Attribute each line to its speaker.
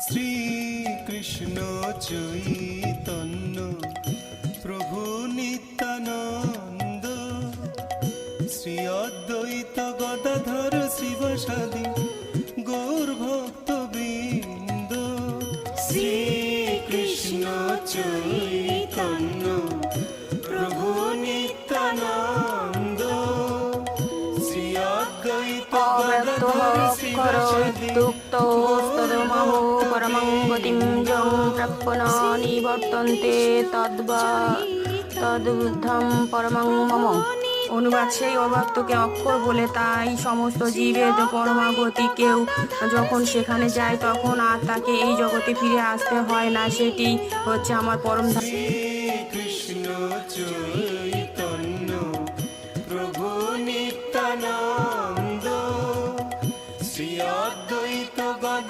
Speaker 1: শ্রীকৃষ্ণ চৈতন্য প্রভু নিত্যানন্দ, শ্রী অদ্বৈত গদাধর শিবসাদি গৌর ভক্তবৃন্দ। শ্রীকৃষ্ণ চৈতন্য প্রভু নিত্যানন্দ, শ্রী অদ্বৈত গদাধর শিবসাদি
Speaker 2: তদমহো পরমং গতিম যং প্রাপ্পনা নিবর্তন্তে তদ্বুদ্ধম পরমং মম। অনুবাদ: সেই অব্যক্তকে অক্ষর বলে, তাই সমস্ত জীবের পরমাগতি। কেউ যখন সেখানে যায় তখন আর তাকে এই জগতে ফিরে আসতে হয় না। সেটি হচ্ছে আমার পরম ধাম।